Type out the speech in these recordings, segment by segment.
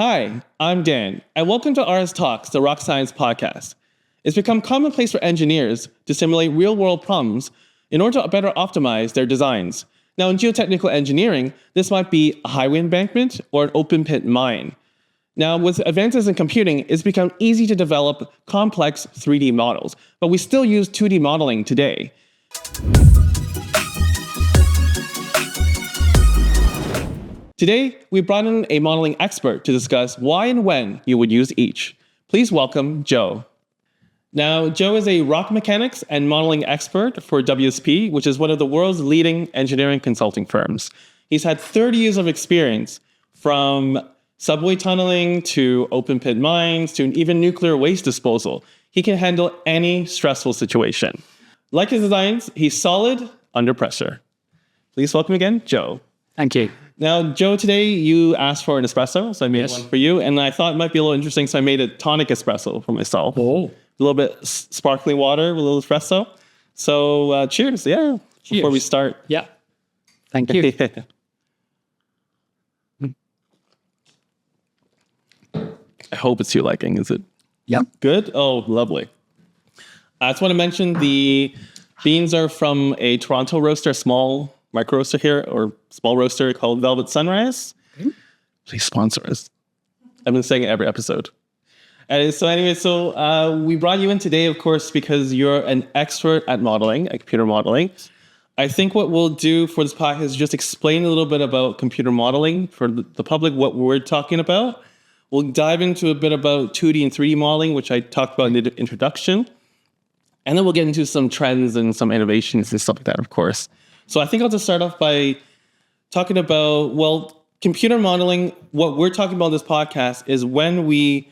Hi, I'm Dan, and welcome to RSTalks, the Rocscience podcast. It's become commonplace for engineers to simulate real-world problems in order to better optimize their designs. Now, in geotechnical engineering, this might be a highway embankment or an open-pit mine. Now, with advances in computing, it's become easy to develop complex 3D models, but we still use 2D modeling today. Today, we brought in a modeling expert to discuss why and when you would use each. Please welcome Joe. Now, Joe is a rock mechanics and modeling expert for WSP, which is one of the world's leading engineering consulting firms. He's had 30 years of experience from subway tunneling to open pit mines to even nuclear waste disposal. He can handle any stressful situation. Like his designs, he's solid under pressure. Please welcome again, Joe. Thank you. Now, Joe, today you asked for an espresso, so I made one for you. And I thought it might be a little interesting, so I made a tonic espresso for myself. Oh. A little bit sparkling water with a little espresso. So cheers, Cheers. Before we start. Yeah. Thank you. I hope it's to your liking, is it? Yep. Good? Oh, lovely. I just want to mention the beans are from a Toronto roaster, small micro roaster here, or small roaster called Velvet Sunrise. Okay. Please sponsor us. I've been saying it every episode. And so we brought you in today, of course, because you're an expert at modeling, at computer modeling. I think what we'll do for this podcast is just explain a little bit about computer modeling for the public, what we're talking about. We'll dive into a bit about 2D and 3D modeling, which I talked about in the introduction. And then we'll get into some trends and some innovations and stuff like that, of course. So I think I'll just start off by talking about, computer modeling. What we're talking about in this podcast is when we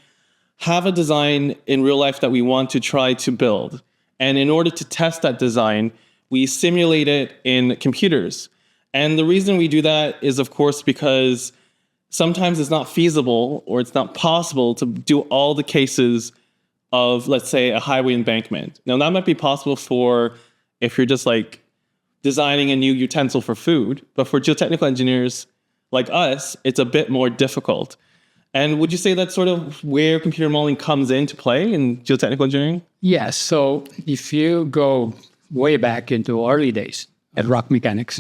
have a design in real life that we want to try to build. And in order to test that design, we simulate it in computers. And the reason we do that is, of course, because sometimes it's not feasible or it's not possible to do all the cases of, let's say, a highway embankment. Now, that might be possible for if you're just like designing a new utensil for food, but for geotechnical engineers like us, it's a bit more difficult. And would you say that's sort of where computer modeling comes into play in geotechnical engineering? Yes. So if you go way back into early days at rock mechanics,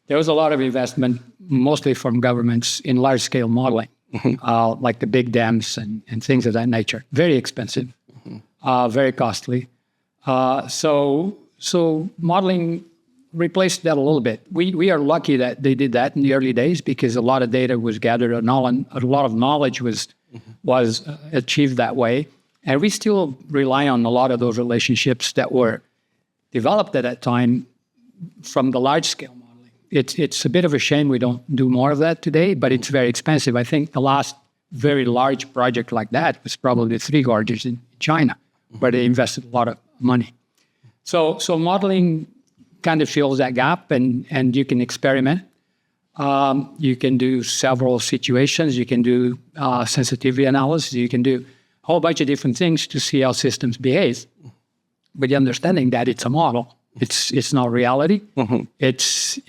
there was a lot of investment, mostly from governments, in large-scale modeling, like the big dams and things of that nature. Very expensive, very costly. So modeling replaced that a little bit. We are lucky that they did that in the early days because a lot of data was gathered and a lot of knowledge was achieved that way. And we still rely on a lot of those relationships that were developed at that time from the large-scale modeling. It's a bit of a shame we don't do more of that today, but it's very expensive. I think the last very large project like that was probably the Three Gorges in China, where they invested a lot of money. So modeling kind of fills that gap, and you can experiment. You can do several situations. You can do sensitivity analysis. You can do a whole bunch of different things to see how systems behave, with the understanding that it's a model. It's not reality. It's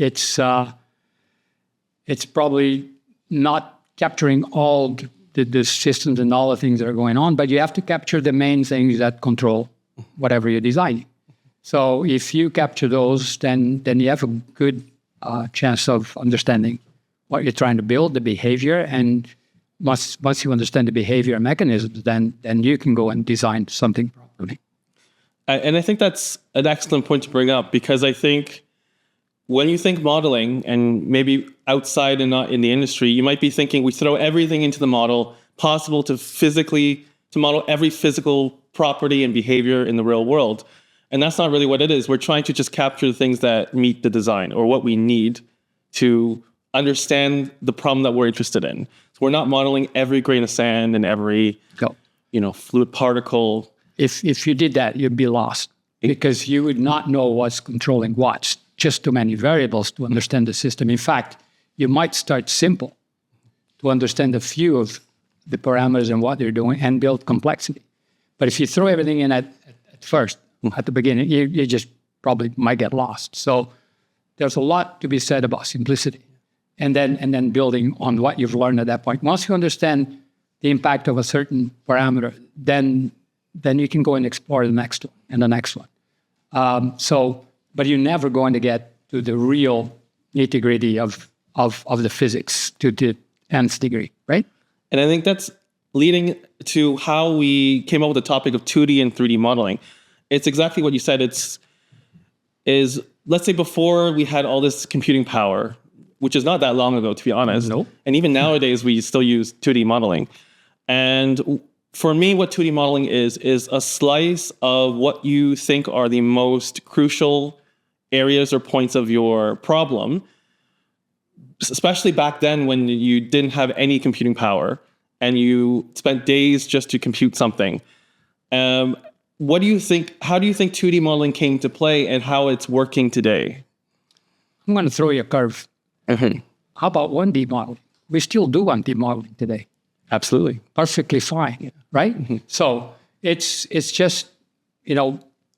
probably not capturing all the systems and all the things that are going on, but you have to capture the main things that control whatever you're designing. So if you capture those, then you have a good chance of understanding what you're trying to build, the behavior, and once you understand the behavior mechanisms, then you can go and design something properly. And I think that's an excellent point to bring up, because I think when you think modeling, and maybe outside and not in the industry, you might be thinking we throw everything into the model possible to model every physical property and behavior in the real world. And that's not really what it is. We're trying to just capture the things that meet the design or what we need to understand the problem that we're interested in. So we're not modeling every grain of sand and every fluid particle. If you did that, you'd be lost because you would not know what's controlling what. Just too many variables to understand the system. In fact, you might start simple to understand a few of the parameters and what they're doing and build complexity. But if you throw everything in at first, at the beginning, you just probably might get lost. So there's a lot to be said about simplicity. and then building on what you've learned at that point. Once you understand the impact of a certain parameter, then you can go and explore the next one and the next one. But you're never going to get to the real nitty-gritty of the physics to the nth degree, right? And I think that's leading to how we came up with the topic of 2D and 3D modeling. It's exactly what you said. Let's say before we had all this computing power, which is not that long ago, to be honest. Nope. And even nowadays, we still use 2D modeling. And for me, what 2D modeling is a slice of what you think are the most crucial areas or points of your problem, especially back then when you didn't have any computing power and you spent days just to compute something. What do you think? How do you think 2D modeling came to play and how it's working today? I'm going to throw you a curve. Mm-hmm. How about 1D modeling? We still do 1D modeling today. Absolutely. Perfectly fine, right? Mm-hmm. So it's just,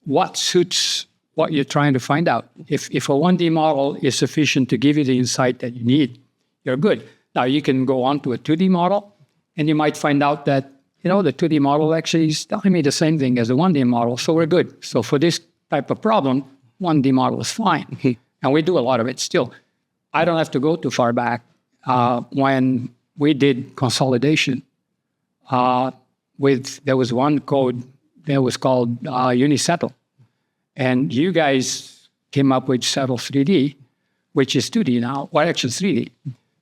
what suits what you're trying to find out. If a 1D model is sufficient to give you the insight that you need, you're good. Now, you can go on to a 2D model, and you might find out that, the 2D model actually is telling me the same thing as the 1D model, so we're good. So for this type of problem, 1D model is fine. Mm-hmm. And we do a lot of it still. I don't have to go too far back. When we did consolidation, there was one code that was called Unisettle. And you guys came up with Settle 3D, which is 2D now, or actually 3D.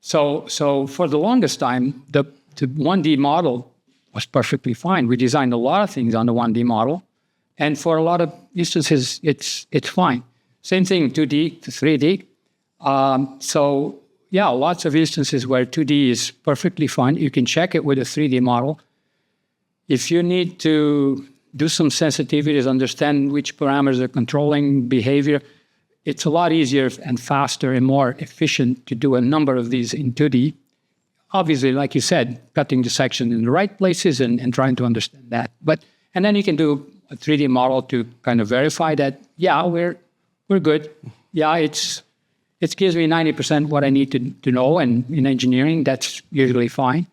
So for the longest time, the 1D model was perfectly fine. We designed a lot of things on the 1D model. And for a lot of instances, it's fine. Same thing, 2D to 3D. Lots of instances where 2D is perfectly fine. You can check it with a 3D model. If you need to do some sensitivities, understand which parameters are controlling behavior, it's a lot easier and faster and more efficient to do a number of these in 2D. Obviously, like you said, cutting the section in the right places and trying to understand that. And then you can do a 3D model to kind of verify that, we're good. It gives me 90% what I need to know, and in engineering, that's usually fine.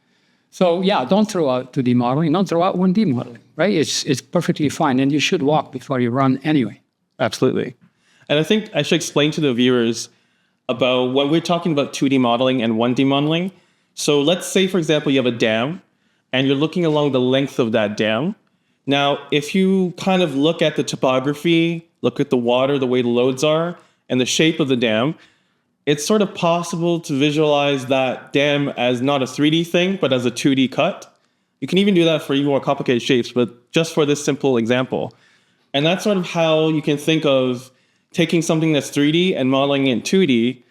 So don't throw out 2D modeling, don't throw out 1D modeling, right? It's perfectly fine, and you should walk before you run anyway. Absolutely. And I think I should explain to the viewers about when we're talking about 2D modeling and 1D modeling. So let's say, for example, you have a dam, and you're looking along the length of that dam. Now, if you kind of look at the topography, look at the water, the way the loads are, and the shape of the dam, it's sort of possible to visualize that dam as not a 3D thing, but as a 2D cut. You can even do that for even more complicated shapes, but just for this simple example. And that's sort of how you can think of taking something that's 3D and modeling it in 2D,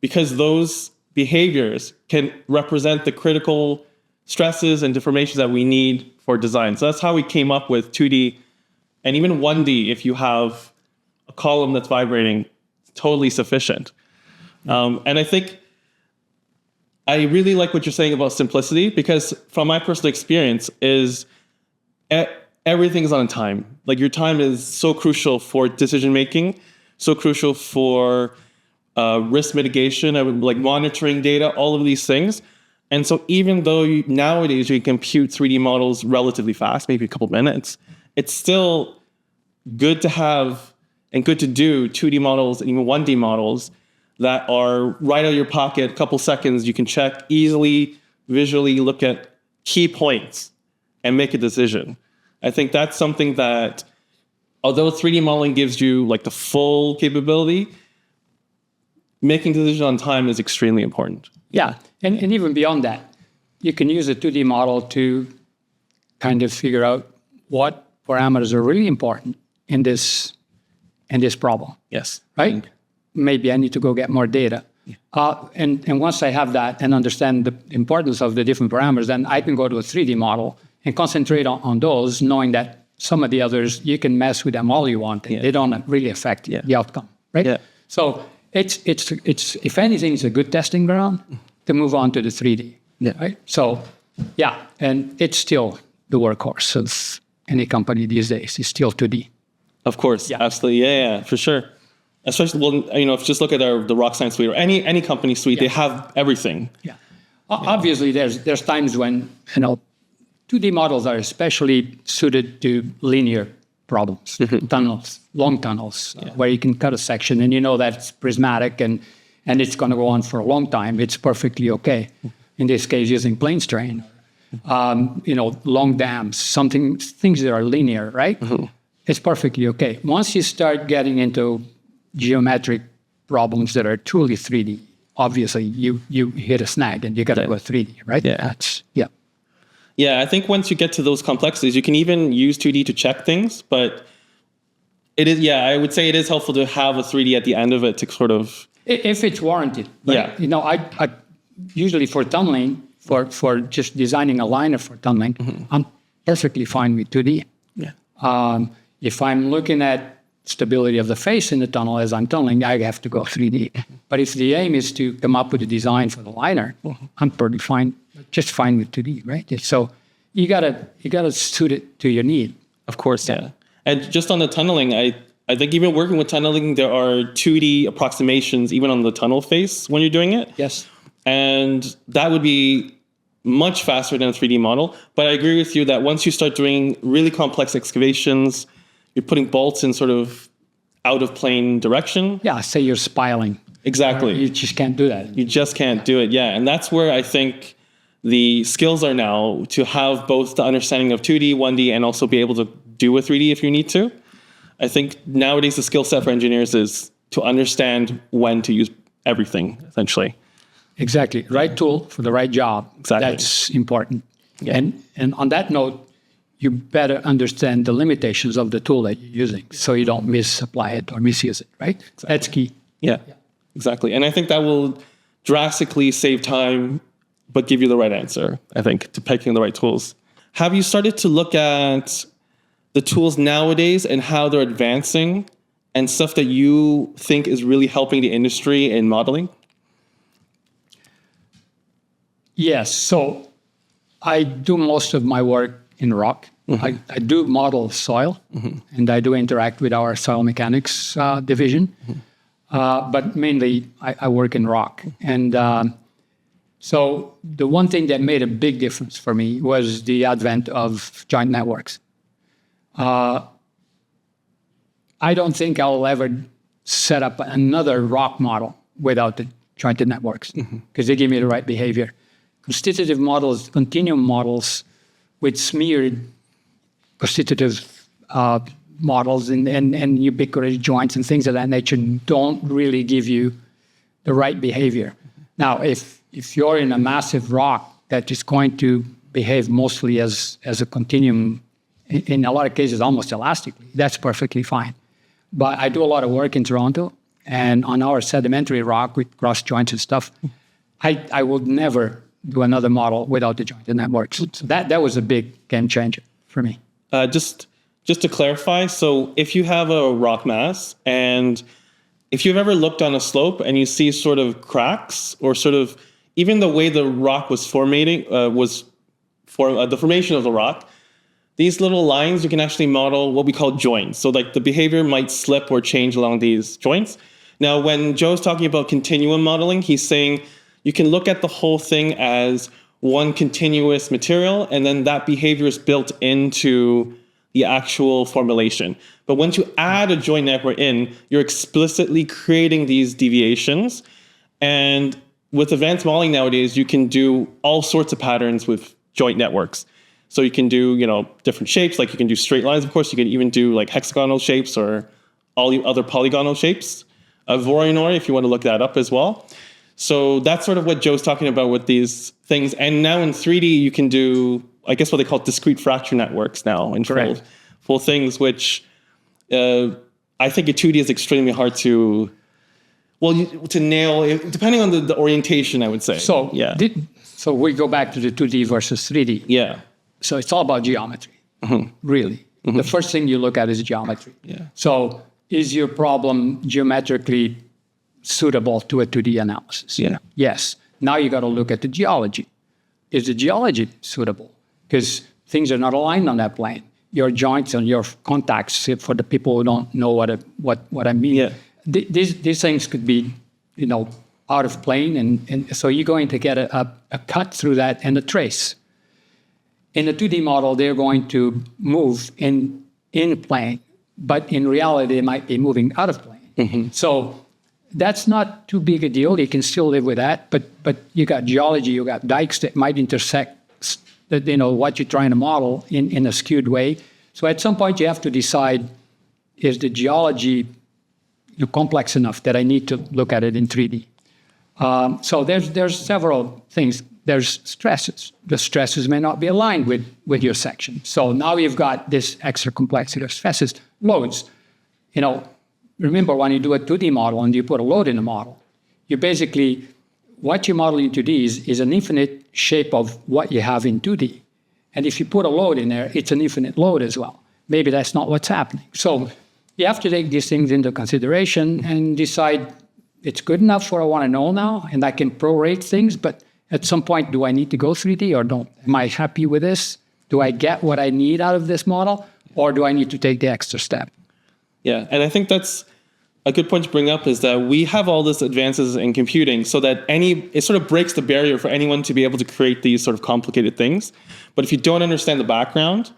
because those behaviors can represent the critical stresses and deformations that we need for design. So that's how we came up with 2D and even 1D. If you have a column that's vibrating, totally sufficient. And I think I really like what you're saying about simplicity, because from my personal experience is everything's on time. Like, your time is so crucial for decision making, so crucial for risk mitigation, like monitoring data, all of these things. And so even though nowadays you can compute 3D models relatively fast, maybe a couple of minutes, it's still good to have and good to do 2D models and even 1D models that are right out of your pocket, a couple seconds, you can check easily, visually look at key points and make a decision. I think that's something that, although 3D modeling gives you like the full capability, making decisions on time is extremely important. Yeah, and even beyond that, you can use a 2D model to kind of figure out what parameters are really important in this problem. Yes. Right? Maybe I need to go get more data. Yeah. And once I have that and understand the importance of the different parameters, then I can go to a 3D model and concentrate on those, knowing that some of the others, you can mess with them all you want, and they don't really affect the outcome, right? Yeah. So it's if anything, it's a good testing ground to move on to the 3D, right? So, and it's still the workhorse of any company these days. It's still 2D. Of course, absolutely, yeah, for sure. Especially, well, if you just look at the Rocscience suite or any company suite, they have everything. Yeah. Obviously, there's times when 2D models are especially suited to linear problems, tunnels, long tunnels, where you can cut a section and you know that it's prismatic and it's going to go on for a long time. It's perfectly okay. In this case, using plane strain, long dams, things that are linear, right? It's perfectly okay. Once you start getting into geometric problems that are truly 3D, obviously you hit a snag and you got to go 3D, right? Yeah. Yeah, I think once you get to those complexities, you can even use 2D to check things, but I would say it is helpful to have a 3D at the end of it to sort of... If it's warranted. But, I usually for tunneling, for just designing a liner for tunneling, I'm perfectly fine with 2D. Yeah. If I'm looking at stability of the face in the tunnel as I'm tunneling, I have to go 3D. But if the aim is to come up with a design for the liner, I'm pretty fine, just fine with 2D, right? So you gotta suit it to your need. Of course, yeah. And just on the tunneling, I think even working with tunneling, there are 2D approximations even on the tunnel face when you're doing it. Yes. And that would be much faster than a 3D model. But I agree with you that once you start doing really complex excavations, you're putting bolts in sort of out of plane direction. Yeah, say you're spiling. Exactly. You just can't do that. You just can't do it, yeah. And that's where I think the skills are now to have both the understanding of 2D, 1D, and also be able to do a 3D if you need to. I think nowadays the skill set for engineers is to understand when to use everything, essentially. Exactly. Right tool for the right job. Exactly. That's important. Yeah. And on that note, you better understand the limitations of the tool that you're using so you don't misapply it or misuse it, right? Exactly. That's key. Yeah, exactly. And I think that will drastically save time, but give you the right answer, I think, to picking the right tools. Have you started to look at the tools nowadays and how they're advancing and stuff that you think is really helping the industry in modeling? Yes. So I do most of my work in rock. I do model soil, and I do interact with our soil mechanics division. But mainly, I work in rock. And so the one thing that made a big difference for me was the advent of joint networks. I don't think I'll ever set up another rock model without the jointed networks because they give me the right behavior. Constitutive models, continuum models with smeared constitutive models and ubiquitous joints and things of that nature don't really give you the right behavior. Now, if you're in a massive rock that is going to behave mostly as a continuum, in a lot of cases almost elastically, that's perfectly fine. But I do a lot of work in Toronto, and on our sedimentary rock with cross joints and stuff, I would never do another model without the jointed networks. So that was a big game changer for me. Just to clarify, so if you have a rock mass and if you've ever looked on a slope and you see sort of cracks or sort of even the way the rock was the formation of the rock, these little lines, you can actually model what we call joints. So like the behavior might slip or change along these joints. Now, when Joe's talking about continuum modeling, he's saying you can look at the whole thing as one continuous material, and then that behavior is built into the actual formulation. But once you add a joint network in, you're explicitly creating these deviations. And with advanced modeling nowadays, you can do all sorts of patterns with joint networks. So you can do, different shapes, like you can do straight lines, of course. You can even do like hexagonal shapes or all the other polygonal shapes. Voronoi, if you want to look that up as well. So that's sort of what Joe's talking about with these things. And now in 3D, you can do, I guess what they call discrete fracture networks now in full things, which I think in 2D is extremely hard to nail, depending on the orientation, I would say. So, so we go back to the 2D versus 3D. Yeah. So it's all about geometry, really. The first thing you look at is geometry. Yeah. So is your problem geometrically suitable to a 2D analysis? Yeah. Yes. Now you got to look at the geology. Is the geology suitable? Because things are not aligned on that plane. Your joints and your contacts, for the people who don't know what I mean, these things could be, out of plane, and so you're going to get a cut through that and a trace. In the 2D model, they're going to move in plane, but in reality, they might be moving out of plane. So that's not too big a deal. You can still live with that, but you got geology, you got dikes that might intersect, what you're trying to model in a skewed way. So at some point, you have to decide: is the geology complex enough that I need to look at it in 3D? So there's several things. There's stresses. The stresses may not be aligned with your section. So now you've got this extra complexity of stresses. Loads. Remember, when you do a 2D model and you put a load in a model, you basically, what you model in 2D is an infinite shape of what you have in 2D. And if you put a load in there, it's an infinite load as well. Maybe that's not what's happening. So you have to take these things into consideration and decide, it's good enough for what I want to know now, and I can prorate things, but at some point, do I need to go 3D or don't? Am I happy with this? Do I get what I need out of this model, or do I need to take the extra step? Yeah, and I think that's a good point to bring up, is that we have all these advances in computing so that it sort of breaks the barrier for anyone to be able to create these sort of complicated things. But if you don't understand the background,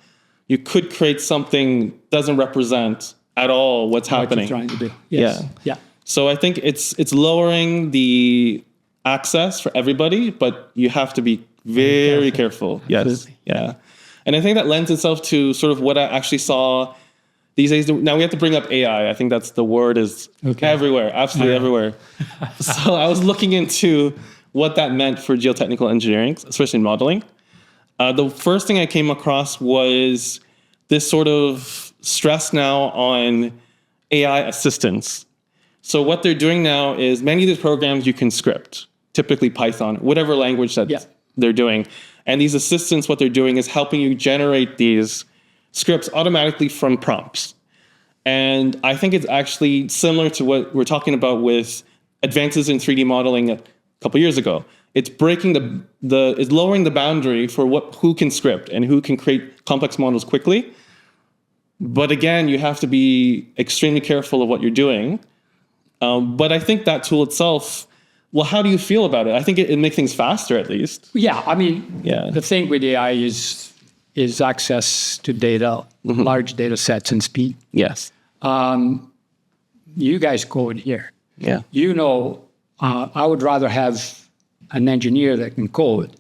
you could create something that doesn't represent at all what's happening. What you're trying to do. Yes. Yeah. So I think it's lowering the access for everybody, but you have to be very careful. Yes. Yeah. And I think that lends itself to sort of what I actually saw these days. Now we have to bring up AI. I think that's the word is everywhere, absolutely everywhere. So I was looking into what that meant for geotechnical engineering, especially in modeling. The first thing I came across was this sort of stress now on AI assistance. So what they're doing now is many of these programs you can script, typically Python, whatever language that they're doing. And these assistants, what they're doing is helping you generate these scripts automatically from prompts. And I think it's actually similar to what we're talking about with advances in 3D modeling a couple years ago. It's breaking it's lowering the boundary for who can script and who can create complex models quickly. But again, you have to be extremely careful of what you're doing. But I think that tool itself, well, how do you feel about it? I think it makes things faster, at least. Yeah, I mean, the thing with AI is access to data, large data sets, and speed. Yes. You guys code here. Yeah. I would rather have an engineer that can code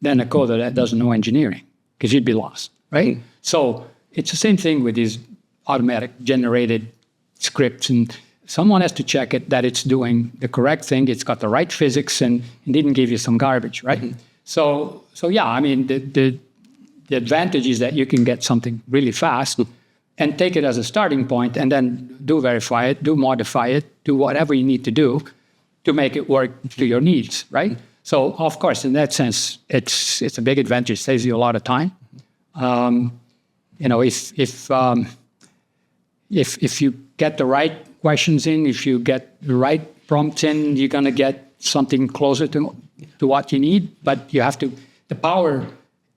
than a coder that doesn't know engineering, because you'd be lost, right? So it's the same thing with these automatic generated scripts, and someone has to check it that it's doing the correct thing, it's got the right physics, and didn't give you some garbage, right? So yeah, I mean, the advantage is that you can get something really fast and take it as a starting point, and then verify it, modify it, do whatever you need to do to make it work to your needs, right? So of course, in that sense, it's a big advantage. It saves you a lot of time. If you get the right questions in, if you get the right prompts in, you're going to get something closer to what you need. But you have to. The power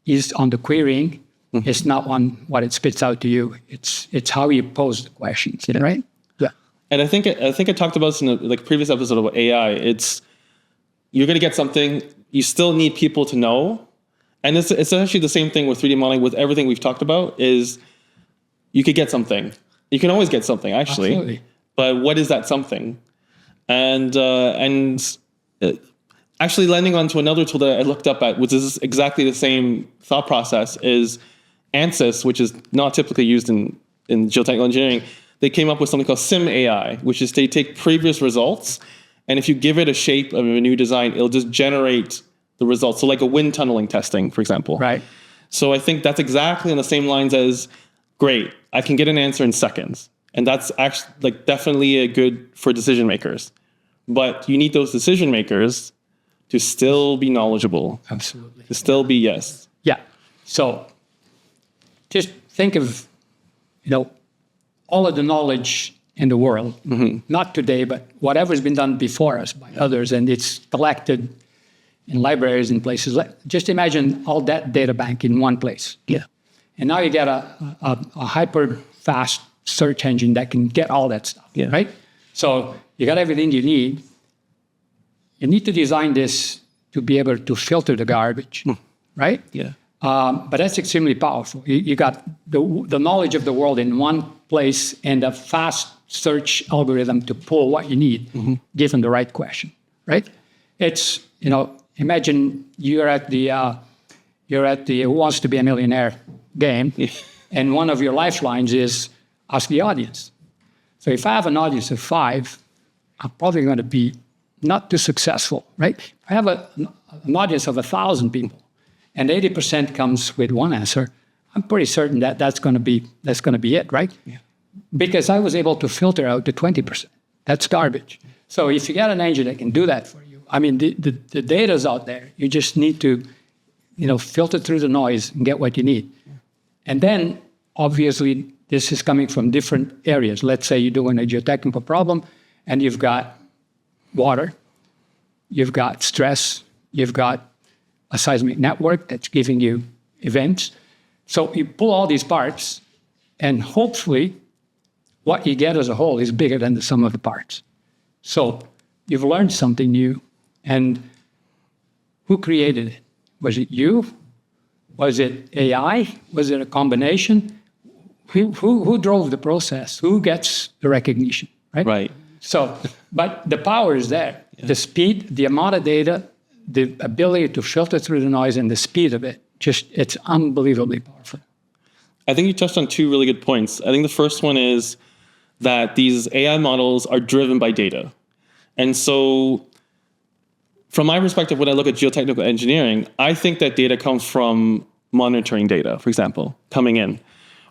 is on the querying. It's not on what it spits out to you. It's how you pose the questions, right? Yeah. And I think I talked about this in a previous episode about AI. You're going to get something. You still need people to know, and it's actually the same thing with 3D modeling. With everything we've talked about, is you could get something. You can always get something, actually. Absolutely. But what is that something? And actually landing onto another tool that I looked up at, which is exactly the same thought process, is ANSYS, which is not typically used in geotechnical engineering. They came up with something called Sim AI, which is they take previous results, and if you give it a shape of a new design, it'll just generate the results. So like a wind tunneling testing, for example. Right. So I think that's exactly on the same lines as, great, I can get an answer in seconds. And that's actually definitely good for decision makers. But you need those decision makers to still be knowledgeable. Absolutely. To still be yes. Yeah. So just think of, all of the knowledge in the world, not today, but whatever's been done before us by others, and it's collected in libraries and places. Just imagine all that data bank in one place. Yeah. And now you get a hyper fast search engine that can get all that stuff, right? So you got everything you need. You need to design this to be able to filter the garbage, right? Yeah. But that's extremely powerful. You got the knowledge of the world in one place and a fast search algorithm to pull what you need, given the right question, right? It's, imagine you're at the Who Wants to Be a Millionaire game, and one of your lifelines is ask the audience. So if I have an audience of 5, I'm probably going to be not too successful, right? If I have an audience of 1,000 people, and 80% comes with one answer, I'm pretty certain that that's going to be it, right? Yeah. Because I was able to filter out the 20%. That's garbage. So if you got an engine that can do that for you, I mean, the data's out there. You just need to, filter through the noise and get what you need. Yeah. And then, obviously, this is coming from different areas. Let's say you're doing a geotechnical problem, and you've got water, you've got stress, you've got a seismic network that's giving you events. So you pull all these parts, and hopefully what you get as a whole is bigger than the sum of the parts. So you've learned something new. And who created it? Was it you? Was it AI? Was it a combination? Who drove the process? Who gets the recognition, right? Right. So, but the power is there. Yeah. The speed, the amount of data, the ability to filter through the noise and the speed of it, it's unbelievably powerful. I think you touched on 2 really good points. I think the first one is that these AI models are driven by data. And so from my perspective, when I look at geotechnical engineering, I think that data comes from monitoring data, for example, coming in.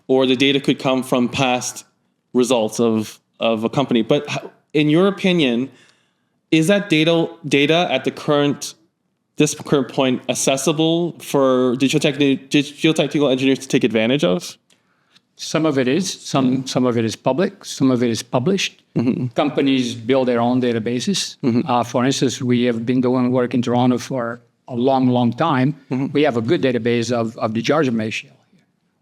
Or the data could come from past results of a company. But in your opinion, is that data at this current point accessible for geotechnical engineers to take advantage of? Some of it is. Some of it is public. Some of it is published. Companies build their own databases. For instance, we have been doing work in Toronto for a long, long time. We have a good database of the Georgia shale.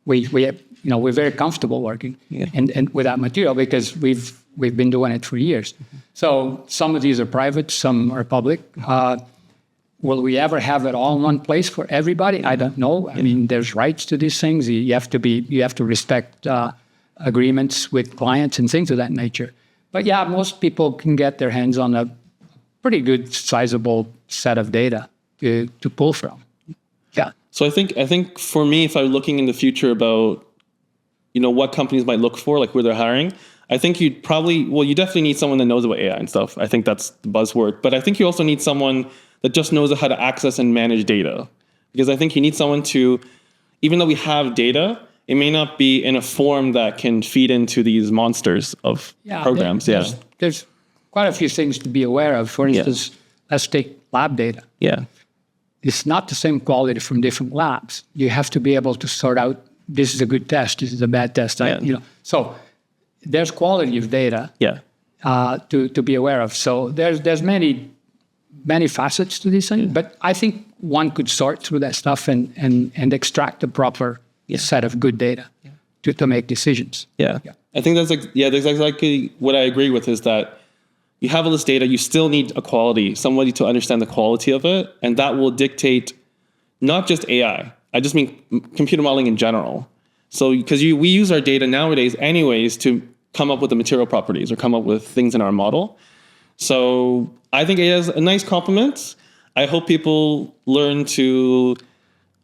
We're very comfortable working and with that material because we've been doing it for years. So some of these are private, some are public. Will we ever have it all in one place for everybody? I don't know. I mean, there's rights to these things. You have to respect agreements with clients and things of that nature. But yeah, most people can get their hands on a pretty good, sizable set of data to pull from. Yeah. So I think for me, if I'm looking in the future about what companies might look for, like where they're hiring, I think you definitely need someone that knows about AI and stuff. I think that's the buzzword. But I think you also need someone that just knows how to access and manage data. Because I think you need someone to, even though we have data, it may not be in a form that can feed into these monsters of programs. There's quite a few things to be aware of. For instance, let's take lab data. Yeah. It's not the same quality from different labs. You have to be able to sort out, this is a good test, this is a bad test. So there's quality of data to be aware of. So there's many facets to this thing, but I think one could sort through that stuff and extract the proper set of good data to make decisions. Yeah. I think that's exactly what I agree with, is that you have all this data, you still need somebody to understand the quality of it, and that will dictate not just AI. I just mean computer modeling in general. So because we use our data nowadays anyways to come up with the material properties or come up with things in our model. So I think AI is a nice complement. I hope people learn to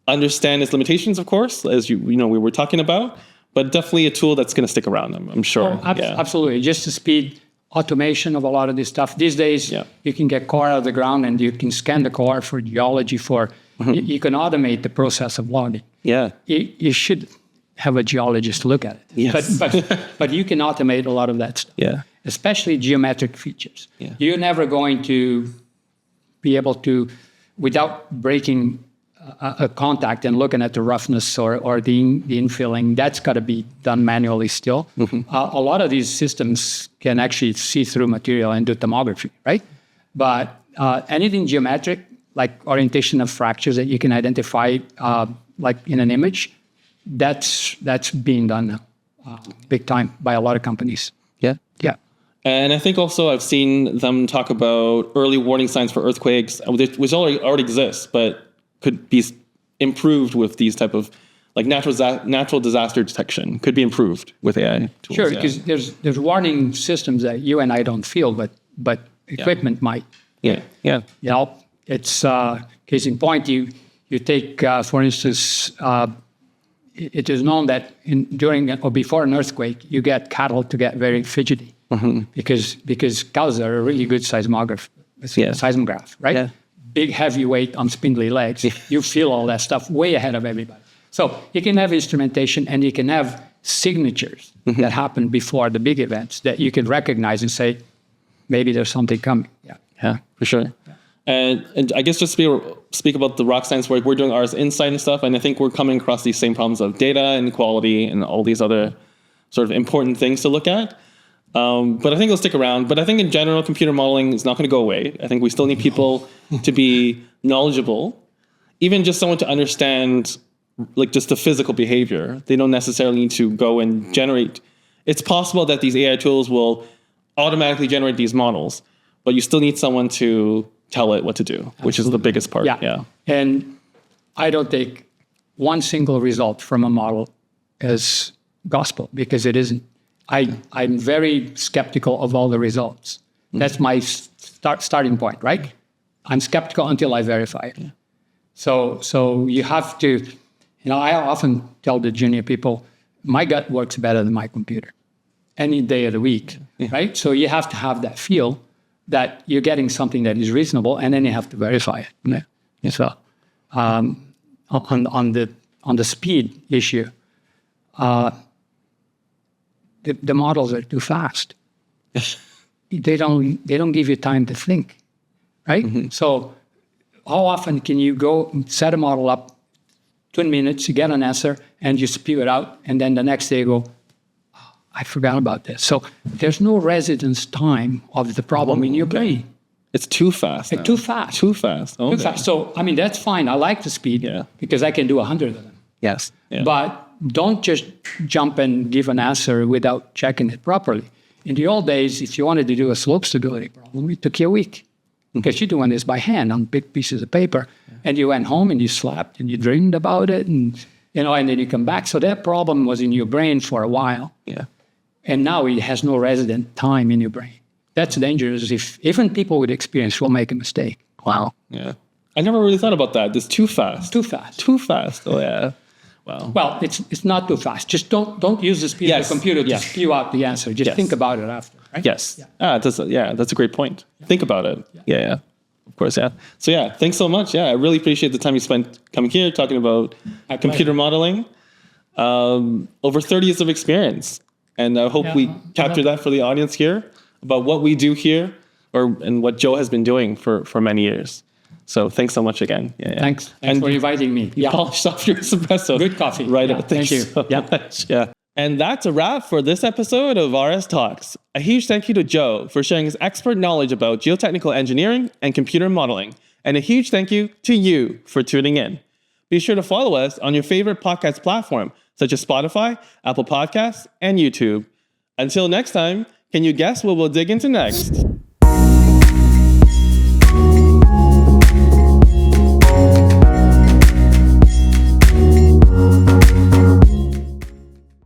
understand its limitations, of course, as we were talking about, but definitely a tool that's going to stick around them, I'm sure. Absolutely. Just to speed automation of a lot of this stuff. These days, you can get core out of the ground and you can scan the core for geology, you can automate the process of logging. Yeah. You should have a geologist look at it. Yes. But you can automate a lot of that stuff. Yeah. Especially geometric features. Yeah. You're never going to be able to, without breaking a contact and looking at the roughness or the infilling, that's got to be done manually still. A lot of these systems can actually see through material and do tomography, right? But anything geometric, like orientation of fractures that you can identify like in an image, that's being done now, big time by a lot of companies. Yeah. Yeah. And I think also I've seen them talk about early warning signs for earthquakes, which already exists, but could be improved with these type of like natural disaster detection. Could be improved with AI tools. Sure, because there's warning systems that you and I don't feel, but equipment might. Yeah. You know, it's case in point. You take, for instance, it is known that during or before an earthquake, you get cattle to get very fidgety because cows are a really good seismograph, right? Yeah. Big, heavy weight on spindly legs. You feel all that stuff way ahead of everybody. So you can have instrumentation and you can have signatures that happen before the big events that you can recognize and say, maybe there's something coming. Yeah, for sure. Yeah. And I guess just speak about the Rocscience work. We're doing RS Insight and stuff, and I think we're coming across these same problems of data inequality and all these other sort of important things to look at. But I think it'll stick around. But I think in general, computer modeling is not going to go away. I think we still need people to be knowledgeable, even just someone to understand like just the physical behavior. They don't necessarily need to go and generate. It's possible that these AI tools will automatically generate these models, but you still need someone to tell it what to do, which is the biggest part. Yeah. And I don't take one single result from a model as gospel because it isn't. I'm very skeptical of all the results. That's my starting point, right? I'm skeptical until I verify it. Yeah. So you have to, I often tell the junior people, my gut works better than my computer any day of the week, right? So you have to have that feel that you're getting something that is reasonable, and then you have to verify it. Yeah. So on the speed issue, the models are too fast. They don't give you time to think, right? So how often can you go set a model up, 20 minutes, you get an answer, and you spew it out, and then the next day you go, I forgot about this. So there's no residence time of the problem in your brain. It's too fast. Too fast. Too fast. Okay. Too fast. So, that's fine. I like the speed because I can do 100 of them. Yes. Yeah. But don't just jump and give an answer without checking it properly. In the old days, if you wanted to do a slope stability problem, it took you a week because you're doing this by hand on big pieces of paper. And you went home and you slept and you dreamed about it and then you come back. So that problem was in your brain for a while. Yeah. And now it has no resident time in your brain. That's dangerous. If even people with experience will make a mistake. Wow. Yeah. I never really thought about that. It's too fast. Too fast. Too fast. Oh yeah. Wow. Well, it's not too fast. Just don't use the speed of the computer to spew out the answer. Just think about it after. Right? Yes. Yeah. That's a great point. Think about it. Yeah. Of course, yeah. So thanks so much. Yeah, I really appreciate the time you spent coming here talking about computer modeling. Over 30 years of experience. And I hope we capture that for the audience here about what we do here and what Joe has been doing for many years. So thanks so much again. Yeah. Thanks for inviting me. You polished off your espresso. Good coffee. Right. Yeah, thank you so much. Yeah. And that's a wrap for this episode of RS Talks. A huge thank you to Joe for sharing his expert knowledge about geotechnical engineering and computer modeling. And a huge thank you to you for tuning in. Be sure to follow us on your favorite podcast platform, such as Spotify, Apple Podcasts, and YouTube. Until next time, can you guess what we'll dig into next?